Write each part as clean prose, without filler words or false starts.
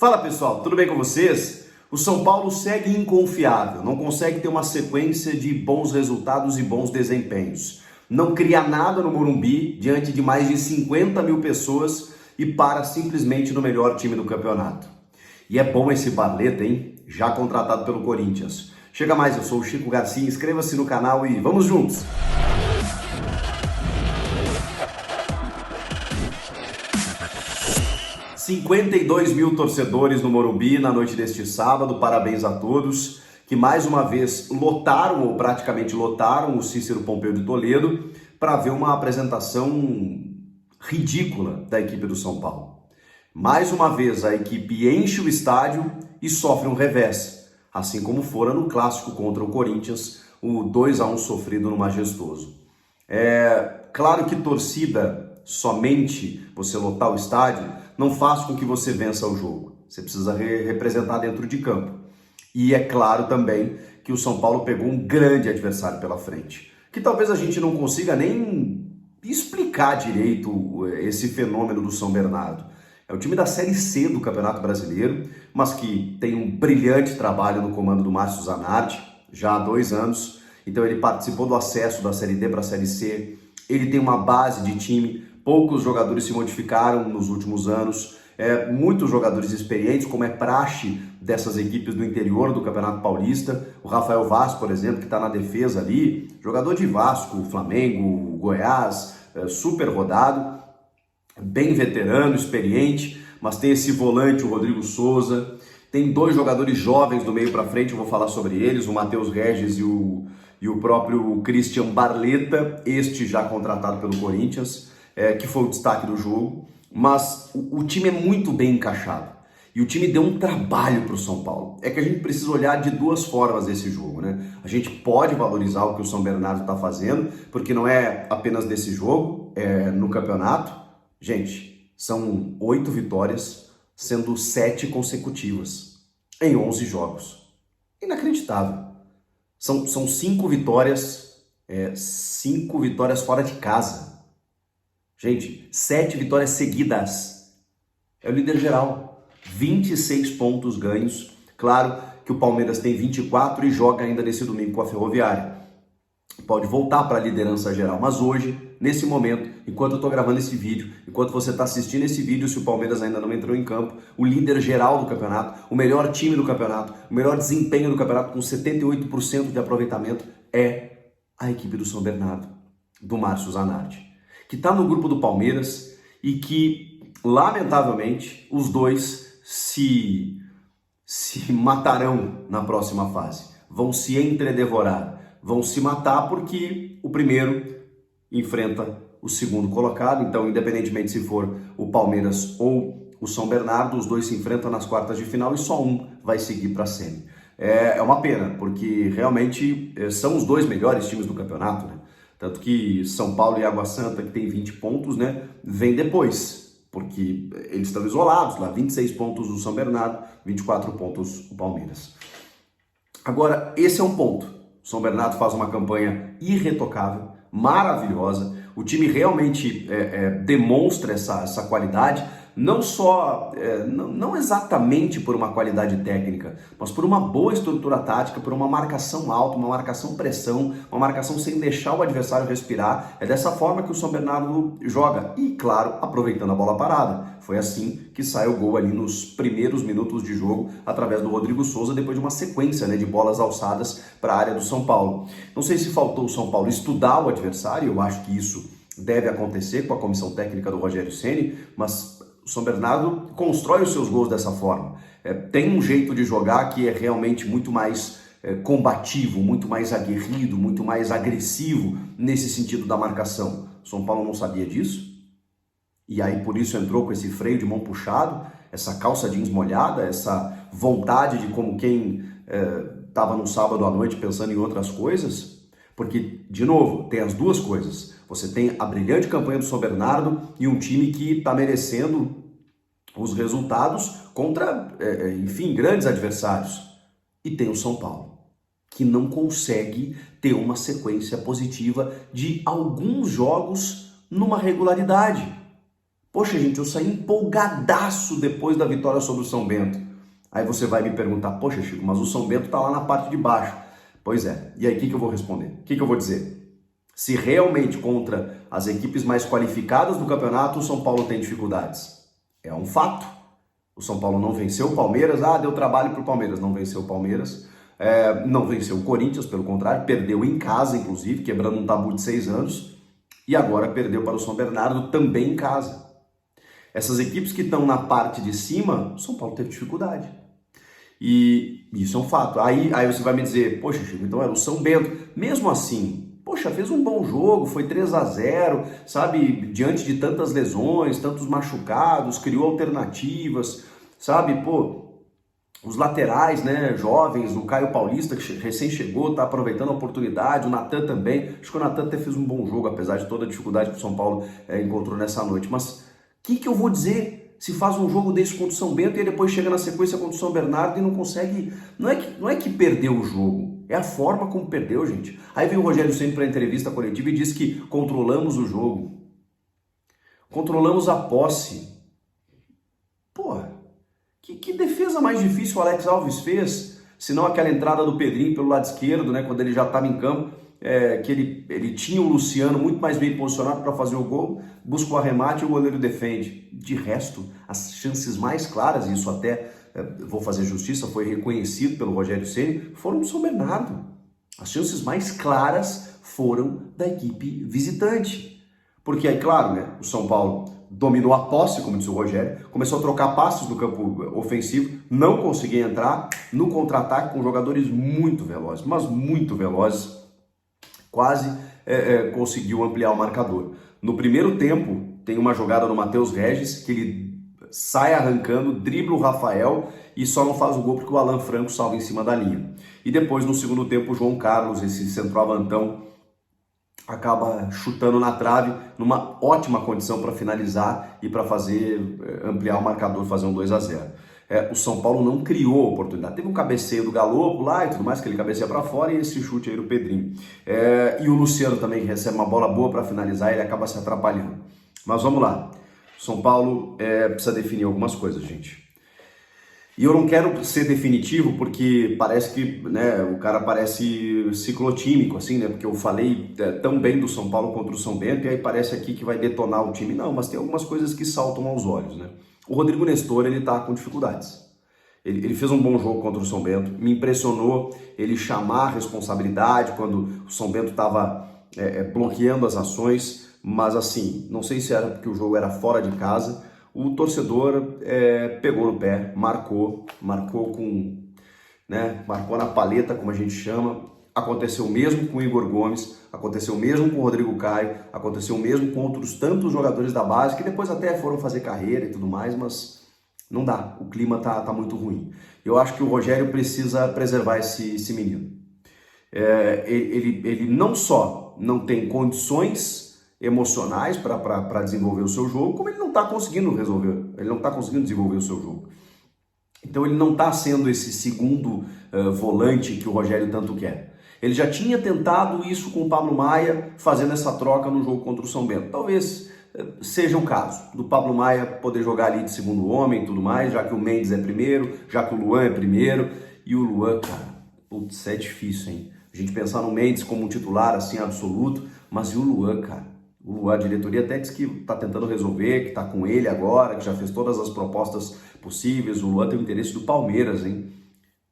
Fala pessoal, tudo bem com vocês? O São Paulo segue inconfiável, não consegue ter uma sequência de bons resultados e bons desempenhos. Não cria nada no Morumbi diante de mais de 50 mil pessoas e para simplesmente no melhor time do campeonato. E é bom esse Barleta, hein? Já contratado pelo Corinthians. Chega mais, eu sou o Chico Garcia, inscreva-se no canal e vamos juntos! $52 mil torcedores no Morumbi na noite deste sábado, parabéns a todos, que mais uma vez lotaram ou praticamente lotaram o Cícero Pompeu de Toledo para ver uma apresentação ridícula da equipe do São Paulo. Mais uma vez a equipe enche o estádio e sofre um revés, assim como fora no clássico contra o Corinthians, o 2-1 sofrido no Majestoso. Claro que torcida, somente você lotar o estádio, não faz com que você vença o jogo. Você precisa representar dentro de campo. E é claro também que o São Paulo pegou um grande adversário pela frente, que talvez a gente não consiga nem explicar direito esse fenômeno do São Bernardo. É o time da Série C do Campeonato Brasileiro, mas que tem um brilhante trabalho no comando do Márcio Zanardi, já há 2 anos. Então ele participou do acesso da Série D para a Série C, ele tem uma base de time, poucos jogadores se modificaram nos últimos anos, muitos jogadores experientes, como é praxe dessas equipes do interior do Campeonato Paulista. O Rafael Vaz, por exemplo, que está na defesa ali, jogador de Vasco, Flamengo, Goiás, super rodado, bem veterano, experiente, mas tem esse volante, o Rodrigo Souza. Tem 2 jogadores jovens do meio para frente, eu vou falar sobre eles, o Matheus Regis e o próprio Christian Barleta, este já contratado pelo Corinthians, que foi o destaque do jogo. Mas o time é muito bem encaixado e o time deu um trabalho para o São Paulo. É que a gente precisa olhar de 2 formas esse jogo, né? A gente pode valorizar o que o São Bernardo está fazendo, porque não é apenas nesse jogo, é no campeonato. Gente, são 8 vitórias, sendo 7 consecutivas em 11 jogos. Inacreditável. São 5 vitórias, 5 vitórias fora de casa. Gente, 7 vitórias seguidas. É o líder geral. 26 pontos ganhos. Claro que o Palmeiras tem 24 e joga ainda nesse domingo com a Ferroviária. Pode voltar para a liderança geral, mas hoje, nesse momento, enquanto eu estou gravando esse vídeo, enquanto você está assistindo esse vídeo, se o Palmeiras ainda não entrou em campo, o líder geral do campeonato, o melhor time do campeonato, o melhor desempenho do campeonato, com 78% de aproveitamento, é a equipe do São Bernardo, do Márcio Zanardi, que está no grupo do Palmeiras e que, lamentavelmente, os dois se matarão na próxima fase. Vão se entredevorar, vão se matar porque o primeiro enfrenta o segundo colocado. Então, independentemente se for o Palmeiras ou o São Bernardo, os dois se enfrentam nas quartas de final e só um vai seguir para a semi. É uma pena, porque realmente são os 2 melhores times do campeonato, né? Tanto que São Paulo e Água Santa, que tem 20 pontos, né, vem depois, porque eles estão isolados lá, 26 pontos o São Bernardo, 24 pontos o Palmeiras. Agora, esse é um ponto. O São Bernardo faz uma campanha irretocável, maravilhosa, o time realmente demonstra essa qualidade, não só, não exatamente por uma qualidade técnica, mas por uma boa estrutura tática, por uma marcação alta, uma marcação pressão, uma marcação sem deixar o adversário respirar. É dessa forma que o São Bernardo joga e, claro, aproveitando a bola parada. Foi assim que sai o gol ali nos primeiros minutos de jogo, através do Rodrigo Souza, depois de uma sequência de bolas alçadas para a área do São Paulo. Não sei se faltou o São Paulo estudar o adversário, eu acho que isso deve acontecer com a comissão técnica do Rogério Ceni, mas o São Bernardo constrói os seus gols dessa forma. Tem um jeito de jogar que é realmente muito mais combativo, muito mais aguerrido, muito mais agressivo nesse sentido da marcação. O São Paulo não sabia disso e aí por isso entrou com esse freio de mão puxado, essa calça jeans molhada, essa vontade de como quem estava no sábado à noite pensando em outras coisas. Porque, de novo, tem as 2 coisas. Você tem a brilhante campanha do São Bernardo e um time que está merecendo os resultados contra, enfim, grandes adversários. E tem o São Paulo, que não consegue ter uma sequência positiva de alguns jogos numa regularidade. Poxa, gente, eu saí empolgadaço depois da vitória sobre o São Bento. Aí você vai me perguntar, poxa, Chico, mas o São Bento tá lá na parte de baixo. Pois é, e aí o que eu vou responder? O que eu vou dizer? Se realmente contra as equipes mais qualificadas do campeonato o São Paulo tem dificuldades. É um fato. O São Paulo não venceu o Palmeiras, deu trabalho pro Palmeiras, não venceu o Palmeiras, não venceu o Corinthians, pelo contrário, perdeu em casa, inclusive, quebrando um tabu de 6 anos, e agora perdeu para o São Bernardo também em casa. Essas equipes que estão na parte de cima, o São Paulo teve dificuldade. E isso é um fato. Aí você vai me dizer, poxa, Chico, então era o São Bento. Mesmo assim, poxa, fez um bom jogo, foi 3-0, sabe? Diante de tantas lesões, tantos machucados, criou alternativas, sabe? Pô, os laterais, né, jovens, o Caio Paulista, que recém chegou, tá aproveitando a oportunidade, o Natan também. Acho que o Natan até fez um bom jogo, apesar de toda a dificuldade que o São Paulo encontrou nessa noite. Mas o que eu vou dizer se faz um jogo desse contra o São Bento e depois chega na sequência contra o São Bernardo e não consegue... Não é que perdeu o jogo, é a forma como perdeu, gente. Aí vem o Rogério Ceni para a entrevista coletiva e diz que controlamos o jogo, controlamos a posse. Porra, que defesa mais difícil o Alex Alves fez, se não aquela entrada do Pedrinho pelo lado esquerdo, né, quando ele já estava em campo, que ele tinha o Luciano muito mais bem posicionado para fazer o gol, busca o arremate e o goleiro defende. De resto, as chances mais claras, e isso até, vou fazer justiça, foi reconhecido pelo Rogério Ceni, foram do São Bernardo. As chances mais claras foram da equipe visitante. Porque aí, claro, né, o São Paulo dominou a posse, como disse o Rogério, começou a trocar passes no campo ofensivo, não conseguia entrar no contra-ataque com jogadores muito velozes, mas muito velozes, quase conseguiu ampliar o marcador. No primeiro tempo, tem uma jogada no Matheus Regis, que ele sai arrancando, dribla o Rafael e só não faz o gol porque o Alan Franco salva em cima da linha. E depois, no segundo tempo, o João Carlos, esse centroavantão, acaba chutando na trave, numa ótima condição para finalizar e para fazer ampliar o marcador, fazer um 2-0. O São Paulo não criou oportunidade. Teve um cabeceio do Galopo lá e tudo mais, que ele cabeceia para fora, e esse chute aí do Pedrinho. E o Luciano também recebe uma bola boa para finalizar, ele acaba se atrapalhando. Mas vamos lá. São Paulo precisa definir algumas coisas, gente. E eu não quero ser definitivo porque parece que, né, o cara parece ciclotímico, assim, né? Porque eu falei tão bem do São Paulo contra o São Bento e aí parece aqui que vai detonar o time. Não, mas tem algumas coisas que saltam aos olhos, né? O Rodrigo Nestor, ele tá com dificuldades. Ele fez um bom jogo contra o São Bento. Me impressionou ele chamar a responsabilidade quando o São Bento estava bloqueando as ações. Mas assim, não sei se era porque o jogo era fora de casa. O torcedor pegou no pé, marcou com, né, marcou na paleta, como a gente chama. Aconteceu o mesmo com o Igor Gomes, aconteceu o mesmo com o Rodrigo Caio, aconteceu o mesmo com outros tantos jogadores da base, que depois até foram fazer carreira e tudo mais, mas não dá, o clima tá muito ruim. Eu acho que o Rogério precisa preservar esse menino. Ele não só não tem condições emocionais para desenvolver o seu jogo, como ele não está conseguindo resolver, ele não está conseguindo desenvolver o seu jogo. Então ele não está sendo esse segundo volante que o Rogério tanto quer. Ele já tinha tentado isso com o Pablo Maia, fazendo essa troca no jogo contra o São Bento. Talvez seja o caso do Pablo Maia poder jogar ali de segundo homem e tudo mais, já que o Mendes é primeiro, já que o Luan é primeiro. E o Luan, cara, putz, é difícil, hein? A gente pensar no Mendes como um titular assim absoluto, mas e o Luan, cara? O Luan, a diretoria até diz que está tentando resolver, que está com ele agora, que já fez todas as propostas possíveis. O Luan tem o interesse do Palmeiras, hein?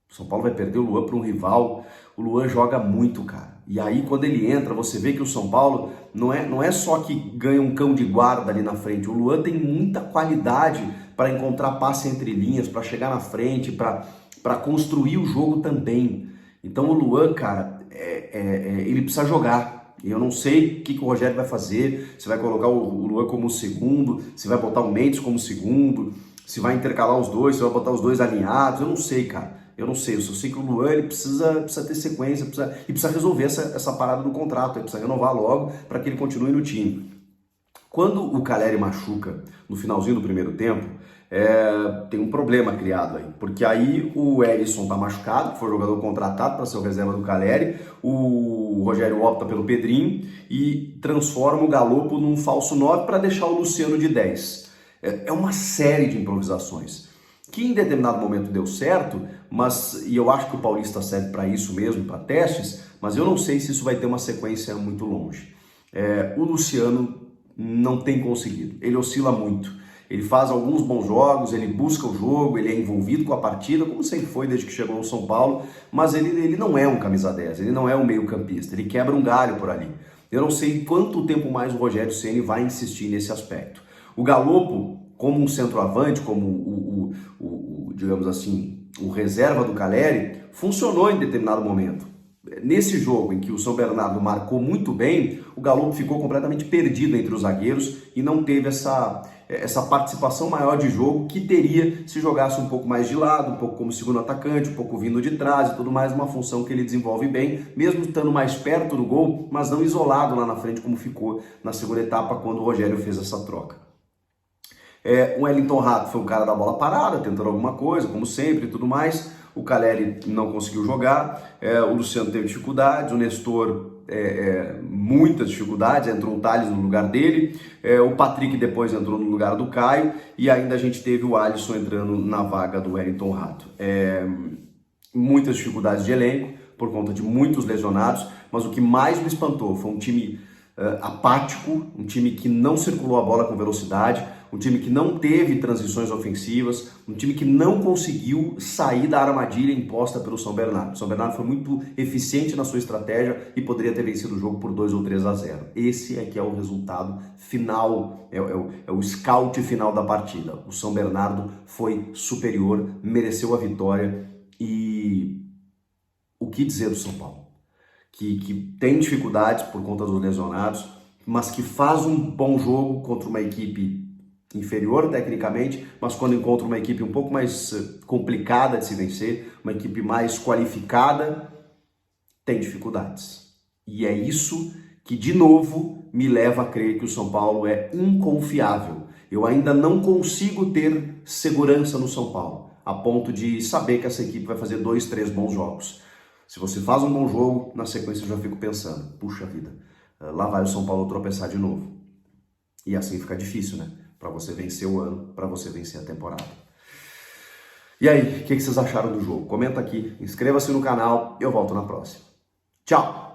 O São Paulo vai perder o Luan para um rival. O Luan joga muito, cara. E aí, quando ele entra, você vê que o São Paulo não é só que ganha um cão de guarda ali na frente. O Luan tem muita qualidade para encontrar passe entre linhas, para chegar na frente, para construir o jogo também. Então, o Luan, cara, ele precisa jogar. Eu não sei o que o Rogério vai fazer, se vai colocar o Luan como segundo, se vai botar o Mendes como segundo, se vai intercalar os dois, se vai botar os dois alinhados, eu não sei, cara. Eu não sei, eu só sei que o Luan ele precisa ter sequência, precisa resolver essa parada do contrato, ele precisa renovar logo para que ele continue no time. Quando o Caleri machuca no finalzinho do primeiro tempo, tem um problema criado aí, porque aí o Erisson tá machucado, que foi jogador contratado para ser o reserva do Caleri, o Rogério opta pelo Pedrinho e transforma o Galopo num falso 9 para deixar o Luciano de 10. É uma série de improvisações que em determinado momento deu certo, e eu acho que o Paulista serve para isso mesmo, para testes, mas eu não sei se isso vai ter uma sequência muito longe. O Luciano não tem conseguido, ele oscila muito. Ele faz alguns bons jogos, ele busca o jogo, ele é envolvido com a partida, como sempre foi desde que chegou no São Paulo, mas ele não é um camisa 10, ele não é um meio-campista, ele quebra um galho por ali. Eu não sei quanto tempo mais o Rogério Ceni vai insistir nesse aspecto. O Galopo, como um centroavante, como digamos assim, o reserva do Caleri, funcionou em determinado momento. Nesse jogo em que o São Bernardo marcou muito bem, o Galopo ficou completamente perdido entre os zagueiros e não teve essa participação maior de jogo que teria se jogasse um pouco mais de lado, um pouco como segundo atacante, um pouco vindo de trás e tudo mais, uma função que ele desenvolve bem, mesmo estando mais perto do gol, mas não isolado lá na frente como ficou na segunda etapa quando o Rogério fez essa troca. O Wellington Rato foi o cara da bola parada, tentando alguma coisa, como sempre e tudo mais. O Caleri não conseguiu jogar, o Luciano teve dificuldades, o Nestor muitas dificuldades, entrou o Thales no lugar dele, o Patrick depois entrou no lugar do Caio e ainda a gente teve o Alisson entrando na vaga do Wellington Rato. Muitas dificuldades de elenco por conta de muitos lesionados, mas o que mais me espantou foi um time apático, um time que não circulou a bola com velocidade, um time que não teve transições ofensivas, um time que não conseguiu sair da armadilha imposta pelo São Bernardo. O São Bernardo foi muito eficiente na sua estratégia e poderia ter vencido o jogo por 2 ou 3-0. Esse é que é o resultado final, é o scout final da partida. O São Bernardo foi superior, mereceu a vitória e o que dizer do São Paulo? Que tem dificuldades por conta dos lesionados, mas que faz um bom jogo contra uma equipe inferior tecnicamente, mas quando encontra uma equipe um pouco mais complicada de se vencer, uma equipe mais qualificada, tem dificuldades. E é isso que, de novo, me leva a crer que o São Paulo é inconfiável. Eu ainda não consigo ter segurança no São Paulo, a ponto de saber que essa equipe vai fazer 2, 3 bons jogos. Se você faz um bom jogo, na sequência eu já fico pensando, puxa vida, lá vai o São Paulo tropeçar de novo. E assim fica difícil, né? Para você vencer o ano, para você vencer a temporada. E aí, o que vocês acharam do jogo? Comenta aqui, inscreva-se no canal, eu volto na próxima. Tchau!